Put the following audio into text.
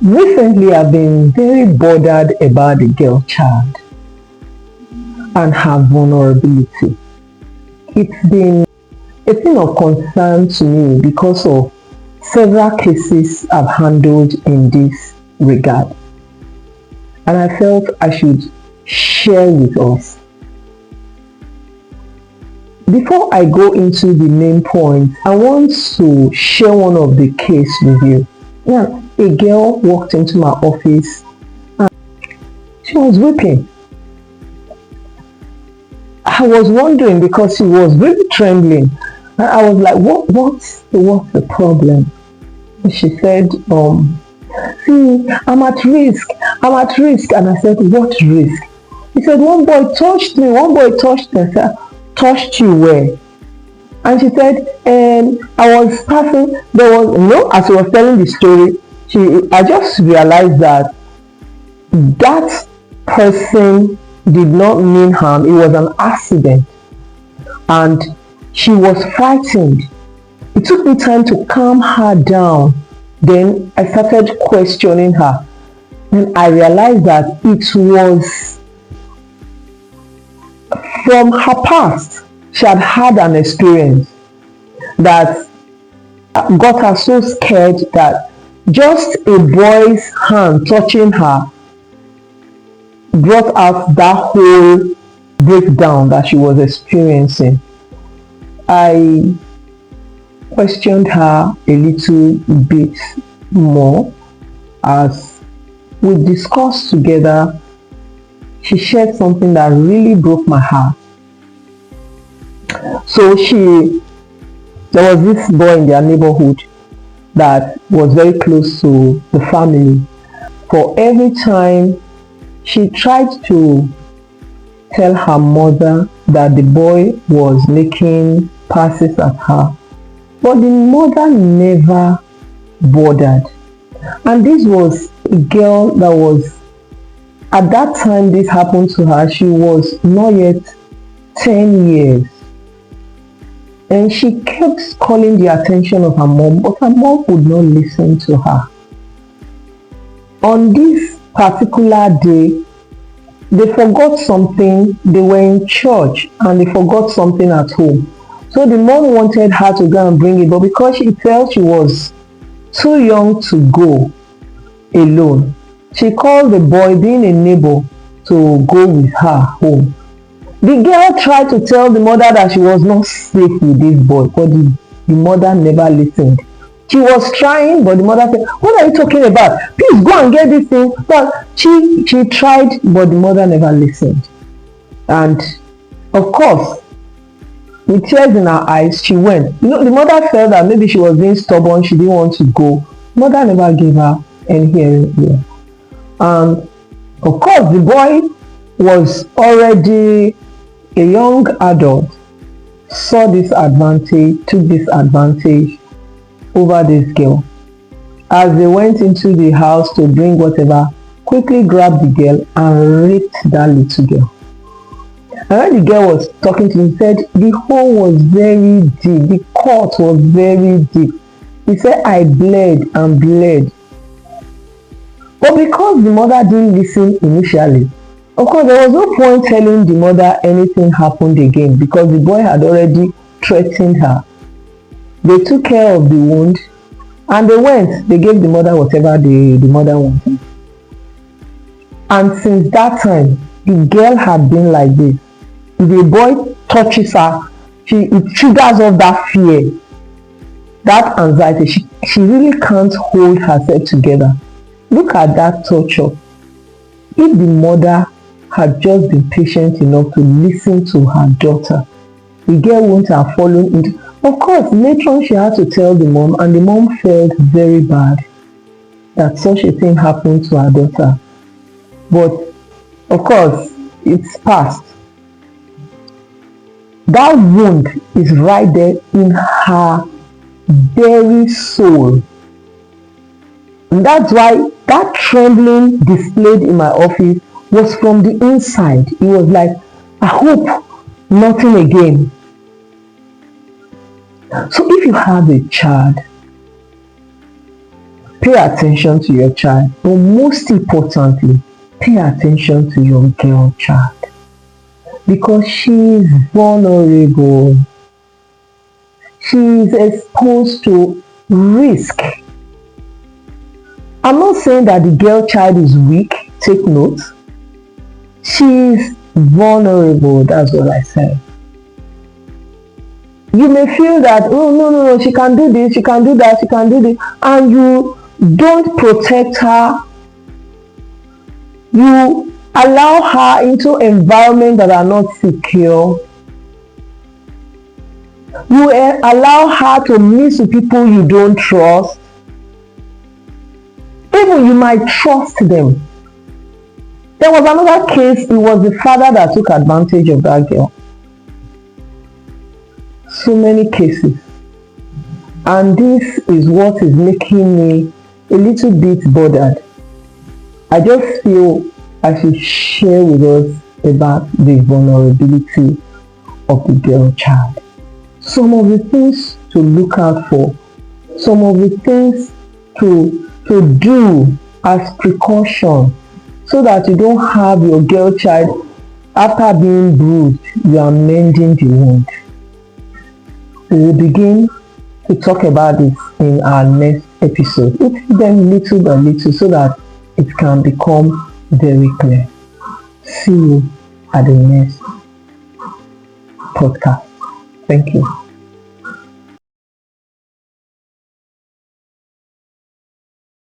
Recently, I've been very bothered about the girl child and her vulnerability. It's been a thing of concern to me because of several cases I've handled in this regard, and I felt I should share with us. Before I go into the main point, I want to share one of the case with you. Yeah, a girl walked into my office and she was weeping. I was wondering because she was really trembling. And I was like, what's the problem? And she said, see, I'm at risk. I'm at risk. And I said, what risk? He said, one boy touched me. One boy touched me. I said, touched you where? And she said, I was passing, there was, as she was telling the story, I just realized that that person did not mean harm. It was an accident. And she was frightened. It took me time to calm her down. Then I started questioning her. And I realized that it was from her past. She had had an experience that got her so scared that just a boy's hand touching her brought out that whole breakdown that she was experiencing. I questioned her a little bit more. As we discussed together, she shared something that really broke my heart. So there was this boy in their neighborhood that was very close to the family. For every time she tried to tell her mother that the boy was making passes at her, but the mother never bothered. And this was a girl that was, at that time this happened to her, she was not yet 10 years. And she kept calling the attention of her mom, but her mom would not listen to her. On this particular day, they forgot something. They were in church and they forgot something at home. So the mom wanted her to go and bring it, but because she felt she was too young to go alone, she called the boy, being a neighbor, to go with her home. The girl tried to tell the mother that she was not safe with this boy, but the mother never listened. She was trying, but the mother said, what are you talking about? Please go and get this thing. But she tried, but the mother never listened. And of course, with tears in her eyes, she went. The mother felt that maybe she was being stubborn, she didn't want to go. Mother never gave her any hearing ear. And of course, the boy was already a young adult, saw this advantage, took this advantage over this girl. As they went into the house to bring whatever, quickly grabbed the girl and raped that little girl. And when the girl was talking to him, he said the hole was very deep, the cut was very deep. He said, I bled and bled. But because the mother didn't listen initially, of course, there was no point telling the mother anything happened again, because the boy had already threatened her. They took care of the wound and they gave the mother whatever the mother wanted. And since that time, the girl had been like this. If a boy touches her, it triggers off that fear, that anxiety. She really can't hold herself together. Look at that torture. If the mother had just been patient enough to listen to her daughter, the girl wouldn't have fallen into. Of course, later on she had to tell the mom, and the mom felt very bad that such a thing happened to her daughter. But of course, it's past. That wound is right there in her very soul. And that's why that trembling displayed in my office was from the inside. It was like, I hope nothing again. So if you have a child, Pay attention to your child, but most importantly, pay attention to your girl child, because she is vulnerable. She is exposed to risk. I'm not saying that the girl child is weak, take note. She is vulnerable, that's what I said. You may feel that, oh, no, she can do this, she can do that, she can do this, and you don't protect her. You allow her into environments that are not secure. You allow her to mix with people you don't trust. Even you might trust them. There was another case, it was the father that took advantage of that girl. So many cases. And this is what is making me a little bit bothered. I just feel I should share with us about the vulnerability of the girl child. Some of the things to look out for, some of the things to do as precaution, so that you don't have your girl child, after being bruised, you are mending the wound. We will begin to talk about this in our next episode. It's them little by little so that it can become very clear. See you at the next podcast. Thank you.